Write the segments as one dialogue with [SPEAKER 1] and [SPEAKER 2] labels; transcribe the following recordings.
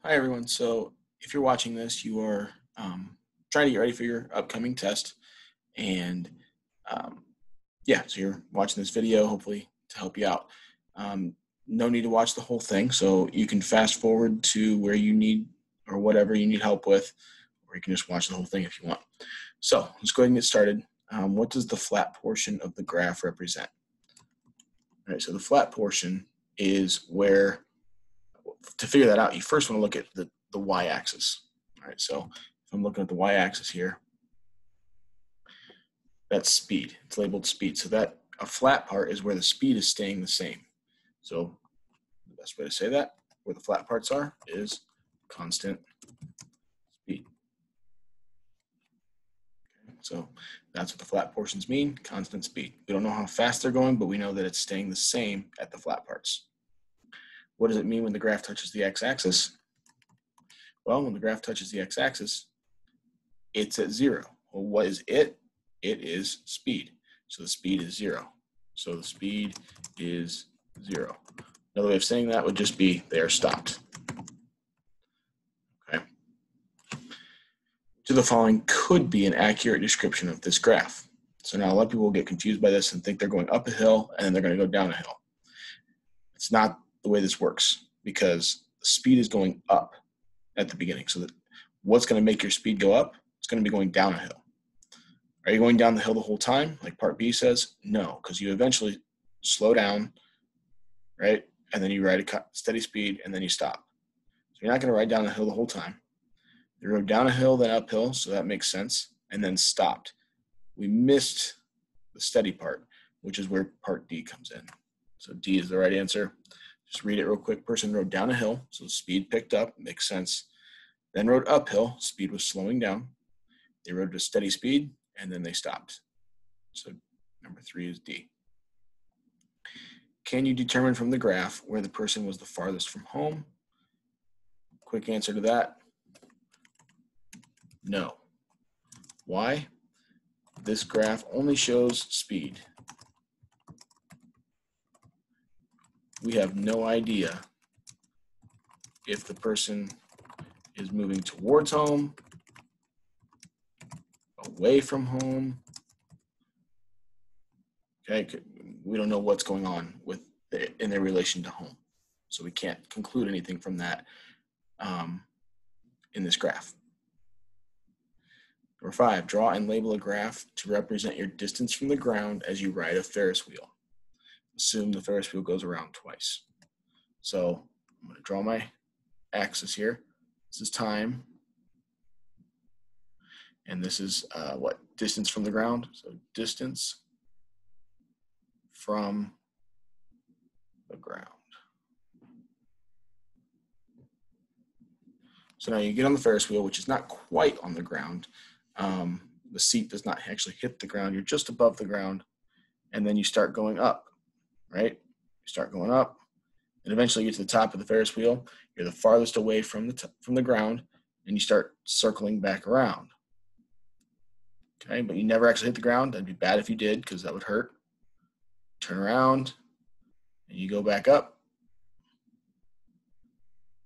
[SPEAKER 1] Hi, everyone. So if you're watching this, you are trying to get ready for your upcoming test. And um, yeah, so you're watching this video, hopefully to help you out. Um, no need to watch the whole thing. So you can fast forward to where you need or whatever you need help with, or you can just watch the whole thing if you want. So let's go ahead and get started. What does the flat portion of the graph represent? All right, so the flat portion is where, to figure that out, you first want to look at the y-axis. All right, so if I'm looking at the y-axis here, that's speed. It's labeled speed. So that a flat part is where the speed is staying the same. So the best way to say that, where the flat parts are, is constant speed. Okay, so that's what the flat portions mean, constant speed. We don't know how fast they're going, but we know that it's staying the same at the flat parts. What does it mean when the graph touches the x-axis? Well, when the graph touches the x-axis, it's at 0. Well, what is it? It is speed. So the speed is 0. So the speed is 0. Another way of saying that would just be they are stopped. Okay. Which of the following could be an accurate description of this graph? So now a lot of people will get confused by this and think they're going up a hill and then they're going to go down a hill. It's not the way this works because the speed is going up at the beginning. So that what's going to make your speed go up? It's going to be going down a hill. Are you going down the hill the whole time, like part B says? No, because you eventually slow down, right? And then you ride a steady speed, and then you stop. So you're not going to ride down the hill the whole time. You rode down a hill, then uphill, so that makes sense, and then stopped. We missed the steady part, which is where part D comes in. So D is the right answer. Just read it real quick. Person rode down a hill, so speed picked up, makes sense. Then rode uphill, speed was slowing down. They rode at a steady speed, and then they stopped. So number 3 is D. Can you determine from the graph where the person was the farthest from home? Quick answer to that, no. Why? This graph only shows speed. We have no idea if the person is moving towards home, away from home. Okay, we don't know what's going on in their relation to home. So we can't conclude anything from that in this graph. Number 5, draw and label a graph to represent your distance from the ground as you ride a Ferris wheel. Assume the Ferris wheel goes around twice. So I'm going to draw my axis here. This is time. And this is what? Distance from the ground. So distance from the ground. So now you get on the Ferris wheel, which is not quite on the ground. The seat does not actually hit the ground. You're just above the ground. And then you start going up, right? You start going up. And eventually you get to the top of the Ferris wheel. You're the farthest away from the ground. And you start circling back around. Okay, but you never actually hit the ground. That'd be bad if you did, because that would hurt. Turn around, and you go back up.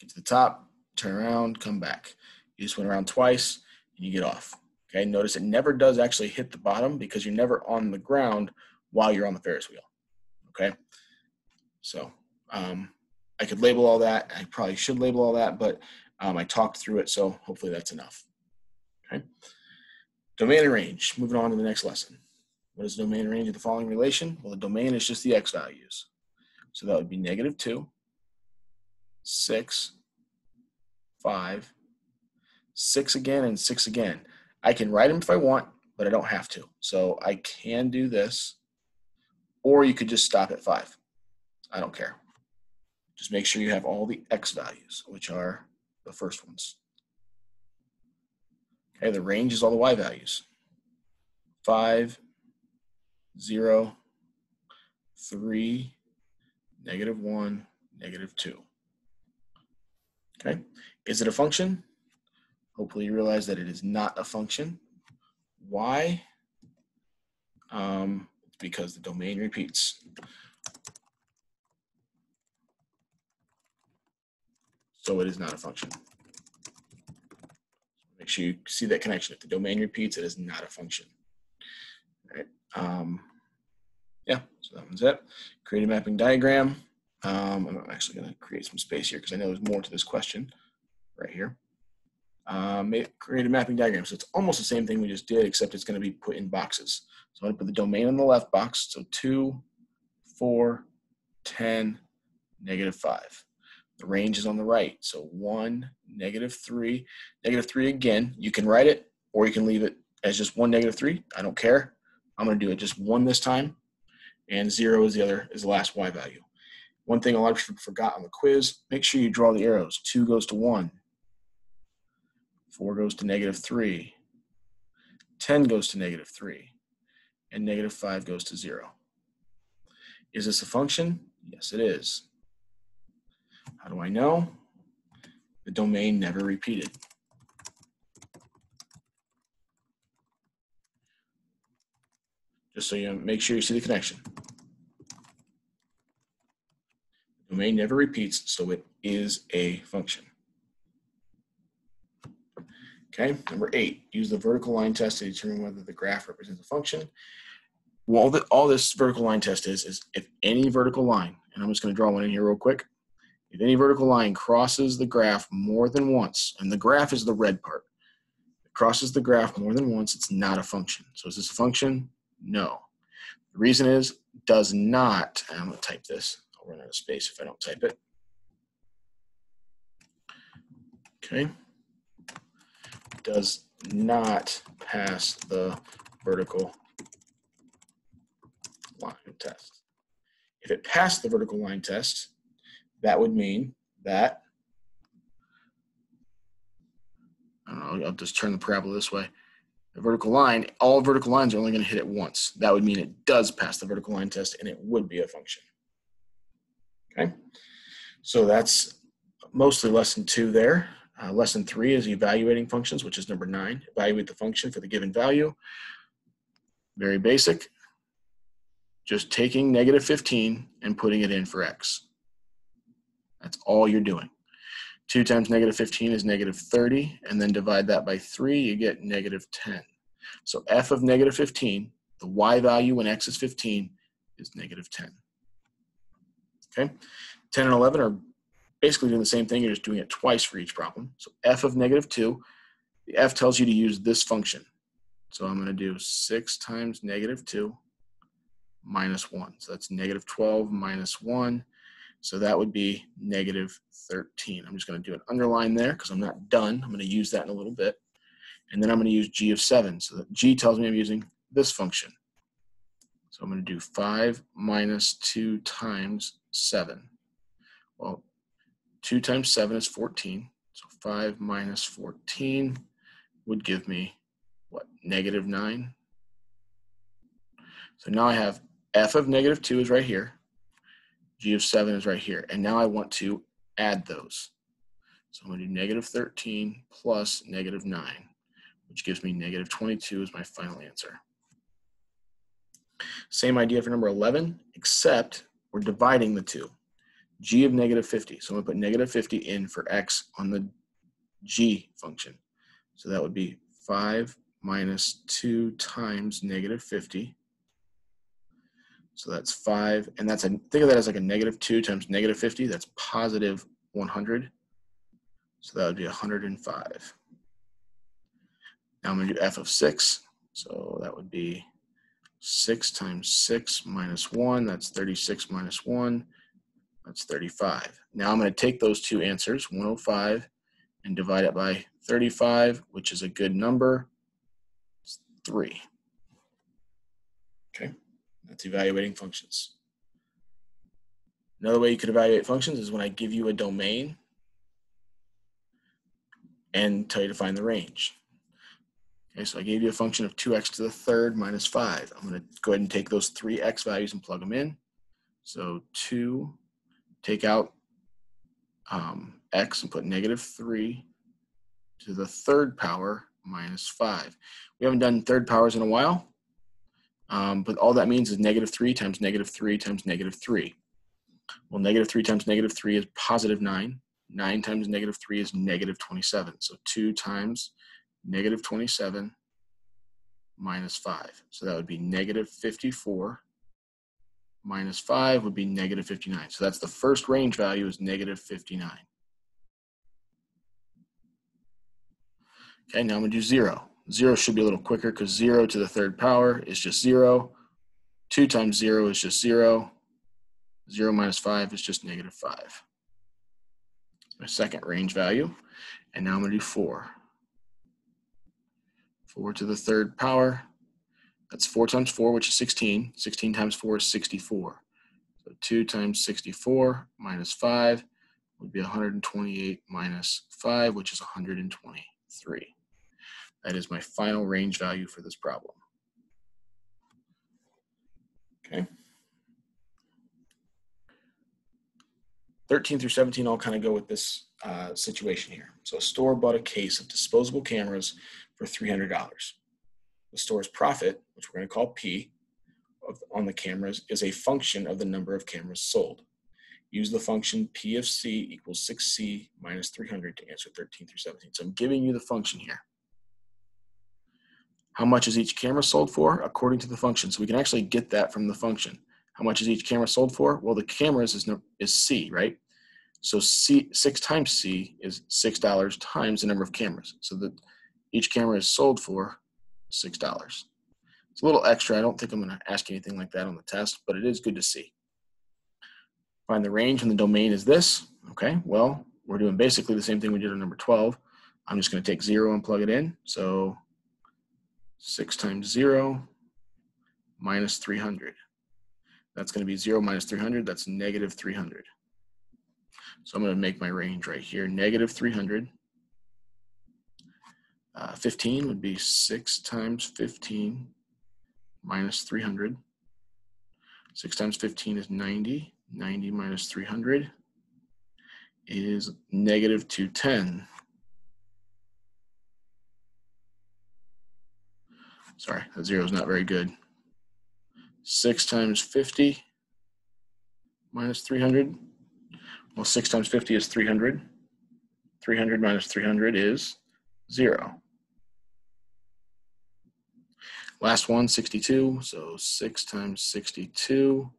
[SPEAKER 1] Get to the top, turn around, come back. You just went around twice, and you get off. Okay, notice it never does actually hit the bottom because you're never on the ground while you're on the Ferris wheel. Okay, so I could label all that. I probably should label all that, but I talked through it, so hopefully that's enough. Okay. Domain and range. Moving on to the next lesson. What is the domain and range of the following relation? Well, the domain is just the x values. So that would be -2, 6, 5, 6 again, and 6 again. I can write them if I want, but I don't have to. So I can do this, or you could just stop at 5. I don't care. Just make sure you have all the x values, which are the first ones. Okay, the range is all the y values. 5, 0, 3, -1, -2. Okay, is it a function? Hopefully you realize that it is not a function. Why? It's because the domain repeats. so it is not a function. Make sure you see that connection. If the domain repeats, it is not a function. All right. Yeah, so that one's it. Create a mapping diagram. I'm actually going to create some space here because I know there's more to this question right here. Create a mapping diagram. So it's almost the same thing we just did, except it's going to be put in boxes. So I'm going to put the domain in the left box. So 2, 4, 10, -5. The range is on the right. So 1, -3. -3 again. You can write it or you can leave it as just 1, -3. I don't care. I'm going to do it just 1 this time. And 0 is the last y value. One thing a lot of people forgot on the quiz, make sure you draw the arrows. 2 goes to 1. 4 goes to -3. 10 goes to -3. And -5 goes to 0. Is this a function? Yes, it is. How do I know? The domain never repeated. Just so you make sure you see the connection. The domain never repeats, so it is a function. Okay, number 8, use the vertical line test to determine whether the graph represents a function. Well, all this vertical line test is if any vertical line, and I'm just going to draw one in here real quick. If any vertical line crosses the graph more than once, and the graph is the red part, it crosses the graph more than once, it's not a function. So is this a function? No. The reason is, does not, and I'm going to type this. I'll run out of space if I don't type it. Okay. Does not pass the vertical line test. If it passed the vertical line test, that would mean that, I don't know, I'll just turn the parabola this way. The vertical line, all vertical lines are only going to hit it once. That would mean it does pass the vertical line test and it would be a function. Okay, so that's mostly lesson 2 there. Lesson 3 is evaluating functions, which is number 9. Evaluate the function for the given value. Very basic. Just taking -15 and putting it in for x. That's all you're doing. 2 times -15 is -30, and then divide that by 3, you get -10. So f of -15, the y value when x is 15, is -10. Okay? 10 and 11 are basically doing the same thing, you're just doing it twice for each problem. So f of -2, the f tells you to use this function. So I'm going to do 6 times -2 minus 1. So that's -12 minus 1. So that would be -13. I'm just going to do an underline there because I'm not done. I'm going to use that in a little bit. And then I'm going to use g of 7. So that g tells me I'm using this function. So I'm going to do 5 minus 2 times 7. Well, 2 times 7 is 14. So 5 minus 14 would give me, what, -9? So now I have f of -2 is right here. G of 7 is right here. And now I want to add those. So I'm going to do -13 plus -9, which gives me -22 as my final answer. Same idea for number 11, except we're dividing the two. G of -50. So I'm going to put -50 in for x on the g function. So that would be 5 minus 2 times -50. So that's 5, and that's think of that as like a -2 times -50. That's positive 100. So that would be 105. Now I'm going to do f of 6. So that would be 6 times 6 minus 1. That's 36 minus 1. That's 35. Now I'm going to take those two answers, 105, and divide it by 35, which is a good number. It's 3. Okay, that's evaluating functions. Another way you could evaluate functions is when I give you a domain and tell you to find the range. Okay, so I gave you a function of 2x to the third minus 5. I'm going to go ahead and take those 3 x values and plug them in. So 2, take out x and put -3 to the third power minus 5. We haven't done third powers in a while, but all that means is -3 times -3 times -3. Well, -3 times -3 is positive 9. 9 times negative 3 is negative 27. So 2 times negative 27 minus 5. So that would be negative 54 minus 5 would be negative 59. So that's the first range value is negative 59. Okay, now I'm going to do 0. 0 should be a little quicker because 0 to the third power is just 0. 2 times 0 is just 0. 0 minus 5 is just negative 5. My second range value. And now I'm going to do 4. 4 to the third power. That's 4 times 4, which is 16. 16 times 4 is 64. So 2 times 64 minus 5 would be 128 minus 5, which is 123. That is my final range value for this problem. Okay. 13 through 17 all kind of go with this situation here. So a store bought a case of disposable cameras for $300. The store's profit, which we're going to call P, on the cameras is a function of the number of cameras sold. Use the function P of C equals 6C minus 300 to answer 13 through 17. So I'm giving you the function here. How much is each camera sold for? According to the function. So we can actually get that from the function. How much is each camera sold for? Well, the cameras is C, right? So 6 times C is $6 times the number of cameras. So that each camera is sold for $6. It's a little extra. I don't think I'm going to ask anything like that on the test, but it is good to see. Find the range when the domain is this. Okay, well, we're doing basically the same thing we did on number 12. I'm just going to take 0 and plug it in. So 6 times 0 minus 300. That's going to be 0 minus 300. That's negative 300. So I'm going to make my range right here, negative 300. 15 would be 6 times 15 minus 300. 6 times 15 is 90. 90 minus 300 is negative 210. Sorry, that 0 is not very good. 6 times 50 minus 300. Well, 6 times 50 is 300. 300 minus 300 is 0. Last one, 62. So 6 times 62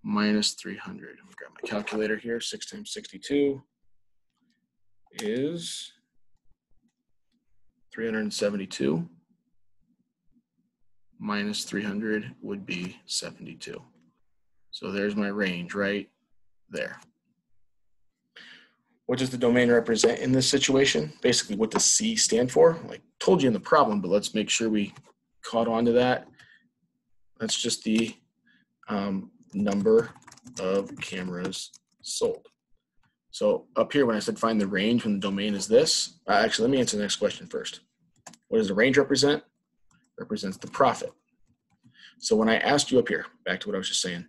[SPEAKER 1] minus 300. Let me grab my calculator here. 6 times 62 is 372. Minus 300 would be 72. So there's my range right there. What does the domain represent in this situation? Basically, what does C stand for? I told you in the problem, but let's make sure we caught on to that. That's just the number of cameras sold. So up here, when I said find the range when the domain is this, actually, let me answer the next question first. What does the range represent? Represents the profit. So when I asked you up here, back to what I was just saying,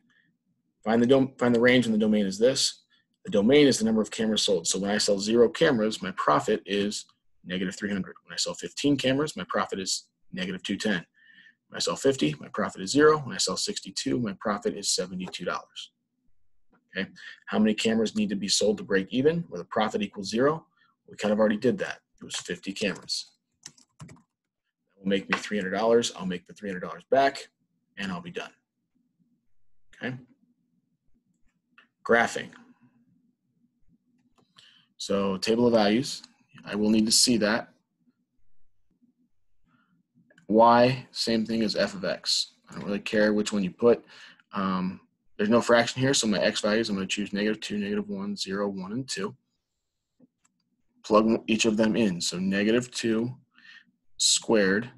[SPEAKER 1] find the range when the domain is this. The domain is the number of cameras sold. So when I sell 0 cameras, my profit is negative 300. When I sell 15 cameras, my profit is negative 210. When I sell 50, my profit is 0. When I sell 62, my profit is $72. Okay. How many cameras need to be sold to break even where the profit equals 0? We kind of already did that. It was 50 cameras. That will make me $300. I'll make the $300 back, and I'll be done. Okay. Graphing. So table of values, I will need to see that. Y, same thing as f of x. I don't really care which one you put. There's no fraction here, so my x values, I'm going to choose negative 2, negative 1, 0, 1, and 2. Plug each of them in. So negative 2 squared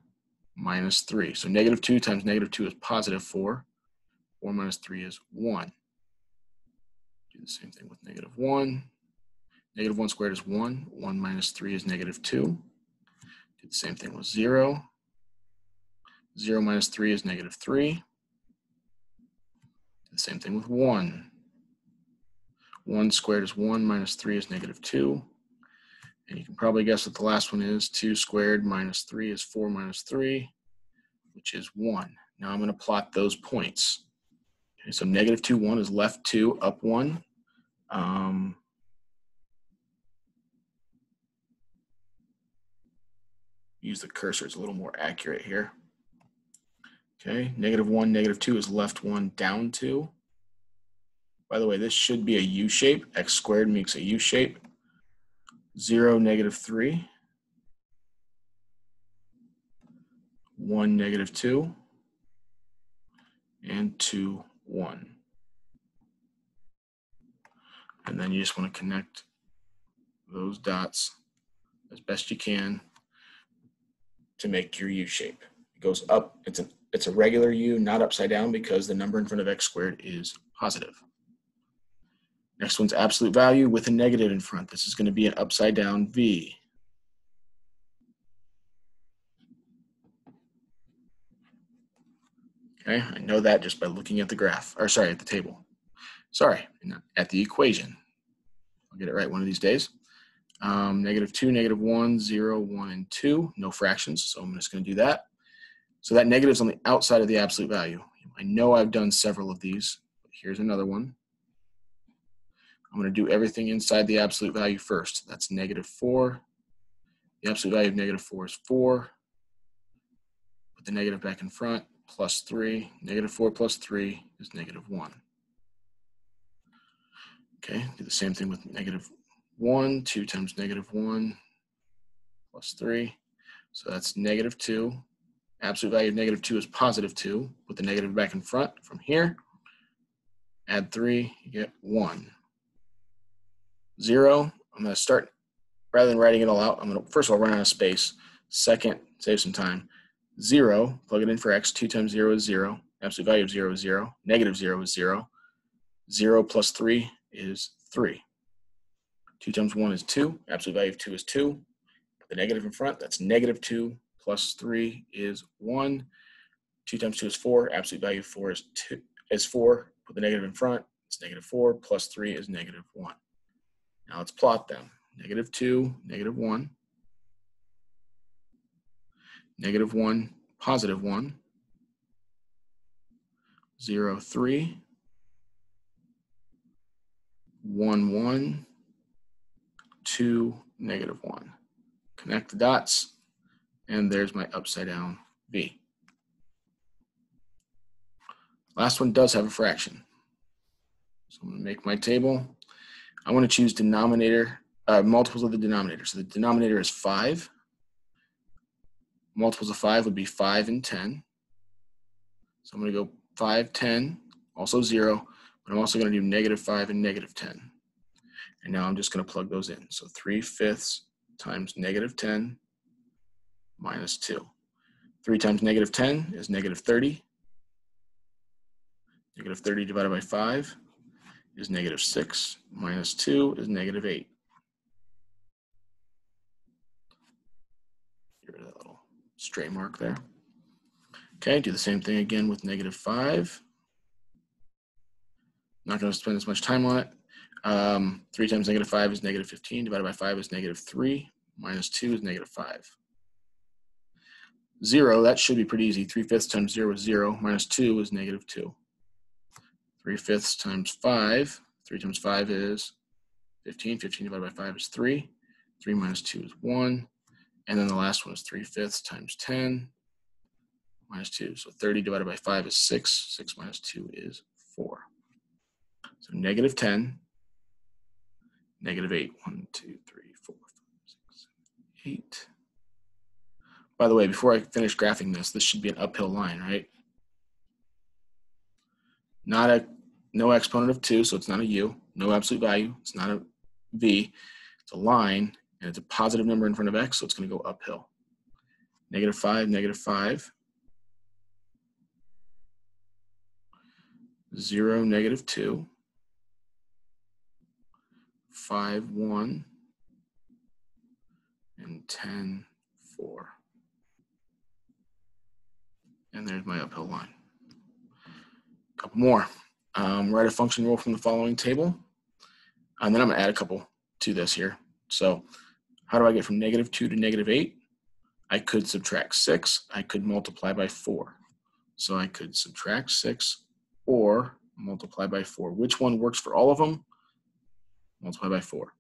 [SPEAKER 1] minus 3. So negative 2 times negative 2 is positive 4. 4 minus 3 is 1. Do the same thing with negative 1. Negative 1 squared is 1. 1 minus 3 is negative 2. Do the same thing with 0. 0 minus 3 is negative 3. Do the same thing with 1. 1 squared is 1 minus 3 is negative 2. And you can probably guess what the last one is. 2 squared minus 3 is 4 minus 3, which is 1. Now I'm going to plot those points. Okay, so negative 2, 1 is left 2, up 1. use the cursor, it's a little more accurate here. Okay, -1, -2 is left 1, down 2. By the way, this should be a U shape. X squared makes a U shape. 0, -3. 1, -2. And 2, 1. And then you just want to connect those dots as best you can to make your U shape. It goes up, it's a regular U, not upside down, because the number in front of x squared is positive. Next one's absolute value with a negative in front. This is going to be an upside down V. Okay, I know that just by looking at the graph, or sorry, at the table. Sorry, at the equation. I'll get it right one of these days. -2, -1, 0, 1, and 2. No fractions, so I'm just going to do that. So that negative is on the outside of the absolute value. I know I've done several of these, but here's another one. I'm going to do everything inside the absolute value first. That's -4. The absolute value of -4 is 4. Put the negative back in front, +3. -4 plus 3 is -1. Okay, do the same thing with -1. 2 times -1 plus 3. So that's -2. Absolute value of -2 is +2. Put the negative back in front from here. Add 3, you get 1. 0, I'm going to start, rather than writing it all out, I'm going to, first of all, run out of space. Second, save some time. 0, plug it in for x. 2 times 0 is 0. Absolute value of 0 is 0. -0 is 0. 0 plus 3 is 3. 2 times 1 is 2. Absolute value of 2 is 2. Put the negative in front. That's -2 plus 3 is 1. 2 times 2 is 4. Absolute value of 4 is 4. Put the negative in front. It's -4 plus 3 is -1. Now let's plot them. -2, -1. -1, +1. 0, 3. 1, 1. 2, -1. Connect the dots, and there's my upside down V. Last one does have a fraction. So I'm going to make my table. I want to choose multiples of the denominator. So the denominator is 5. Multiples of 5 would be 5 and 10. So I'm going to go 5, 10, also 0, but I'm also going to do -5 and -10. And now I'm just going to plug those in. So 3/5 times -10 minus 2. 3 times -10 is -30. -30 divided by 5 is -6. Minus 2 is -8. Get rid of that little stray mark there. Okay, do the same thing again with -5. Not going to spend as much time on it. 3 times -5 is -15. Divided by 5 is -3. Minus 2 is -5. 0, that should be pretty easy. 3/5 times 0 is 0. Minus 2 is -2. 3/5 times 5. 3 times 5 is 15. 15 divided by 5 is 3. 3 minus 2 is 1. And then the last one is 3/5 times 10 minus 2. So 30 divided by 5 is 6. 6 minus 2 is 4. So -10, -8. 1, 2, 3, 4, 5, 6, 7, 8. By the way, before I finish graphing this should be an uphill line, right? No exponent of 2, so it's not a U. No absolute value, it's not a V. It's a line, and it's a positive number in front of x, so it's going to go uphill. -5, -5. 0, -2. 5, 1. And 10, 4. And there's my uphill line. A couple more. Write a function rule from the following table. And then I'm going to add a couple to this here. So how do I get from -2 to -8? I could subtract 6. I could multiply by 4. So I could subtract 6 or multiply by 4. Which one works for all of them? Multiply by 4.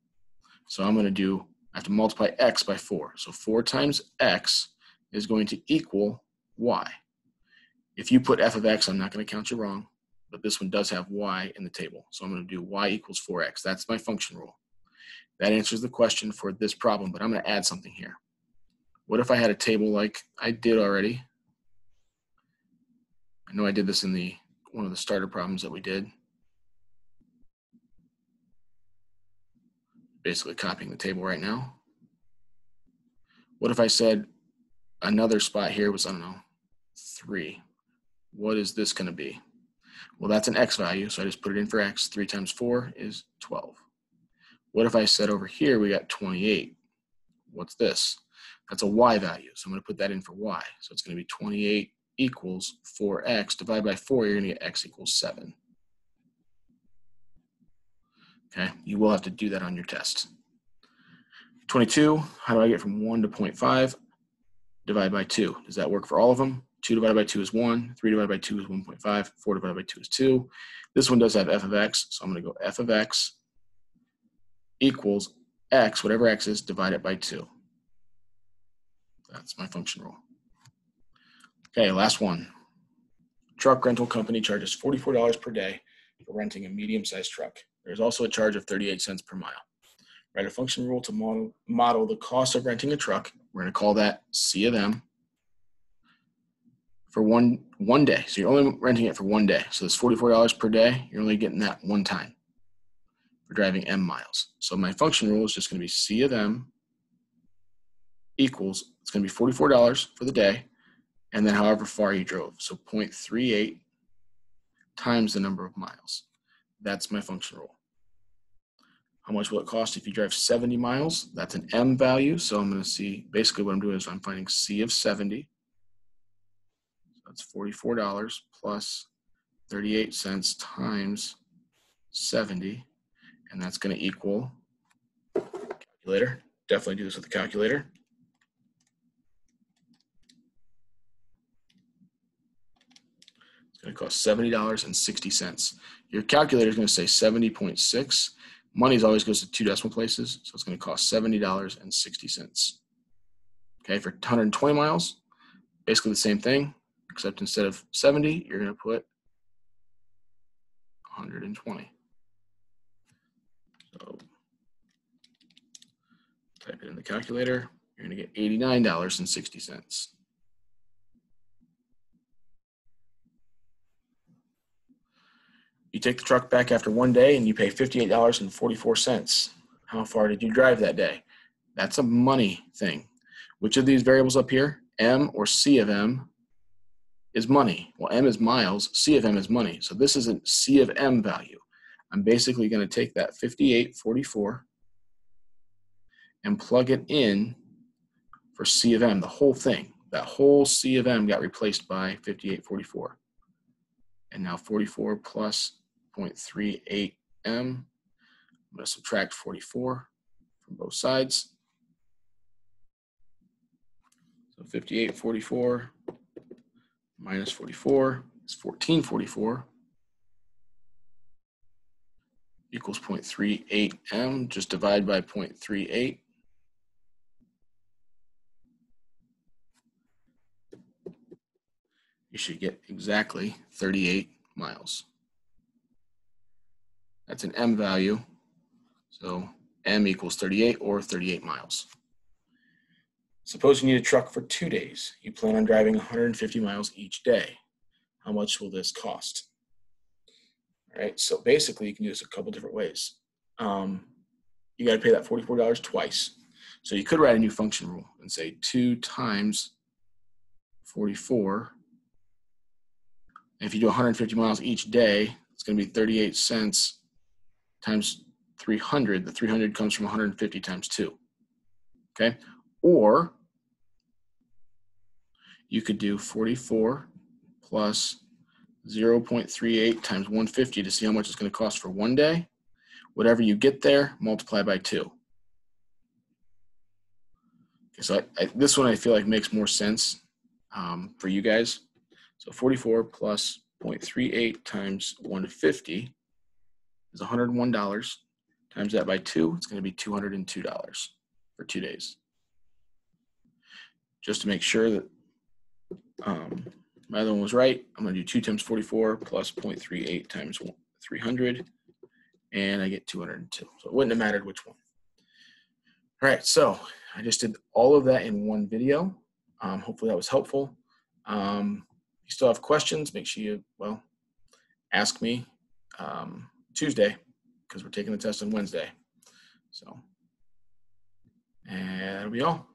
[SPEAKER 1] So I'm going to I have to multiply x by 4. So 4 times x is going to equal y. If you put f of x, I'm not going to count you wrong, but this one does have y in the table. So I'm going to do y equals 4x. That's my function rule. That answers the question for this problem, but I'm going to add something here. What if I had a table like I did already? I know I did this in one of the starter problems that we did. Basically copying the table right now. What if I said another spot here was, I don't know, 3? What is this going to be? Well, that's an x value, so I just put it in for x. 3 times 4 is 12. What if I said over here we got 28? What's this? That's a y value, so I'm going to put that in for y. So it's going to be 28 equals 4x. Divide by 4, you're going to get x equals 7. Okay, you will have to do that on your test. 22, how do I get from 1 to 0.5? Divide by 2. Does that work for all of them? 2 divided by 2 is 1. 3 divided by 2 is 1.5. 4 divided by 2 is 2. This one does have f of x, so I'm going to go f of x equals x, whatever x is, divided by 2. That's my function rule. Okay, last one. Truck rental company charges $44 per day for renting a medium-sized truck. There's also a charge of 38 cents per mile. Write a function rule to model the cost of renting a truck. We're going to call that C of M for one day. So you're only renting it for 1 day. So this $44 per day, you're only getting that one time for driving M miles. So my function rule is just going to be C of M equals, it's going to be $44 for the day, and then however far you drove. So 0.38 times the number of miles. That's my function rule. How much will it cost if you drive 70 miles? That's an M value. So I'm going to see, basically what I'm doing is I'm finding C of 70. So that's $44 plus 38 cents times 70. And that's going to equal, calculator, definitely do this with a calculator. It's going to cost $70.60. Your calculator is going to say 70.6. Money always goes to 2 decimal places, so it's going to cost $70.60. Okay, for 120 miles, basically the same thing, except instead of 70, you're going to put 120. So type it in the calculator, you're going to get $89.60. You take the truck back after 1 day and you pay $58.44. How far did you drive that day? That's a money thing. Which of these variables up here, M or C of M, is money? Well, M is miles, C of M is money. So this is a C of M value. I'm basically going to take that 58.44 and plug it in for C of M, the whole thing. That whole C of M got replaced by 58.44. And now 44 plus 0.38 M. I'm going to subtract 44 from both sides. So 58.44 minus 44 is 14.44 equals 0.38 M. Just divide by 0.38. You should get exactly 38 miles. That's an M value. So M equals 38 or 38 miles. Suppose you need a truck for 2 days. You plan on driving 150 miles each day. How much will this cost? All right, so basically you can do this a couple different ways. You got to pay that $44 twice. So you could write a new function rule and say 2 times 44. And if you do 150 miles each day, it's going to be 38 cents times 300. The 300 comes from 150 times 2. Okay? Or you could do 44 plus 0.38 times 150 to see how much it's going to cost for 1 day. Whatever you get there, multiply by 2. Okay, so this one I feel like makes more sense for you guys. So 44 plus 0.38 times 150 is $101. Times that by 2, it's going to be $202 for 2 days. just to make sure that my other one was right, I'm going to do 2 times 44 plus 0.38 times 300, and I get 202. So it wouldn't have mattered which one. All right, so I just did all of that in one video. Hopefully that was helpful. If you still have questions, make sure you, well, ask me Tuesday, because we're taking the test on Wednesday. So, and that'll be all.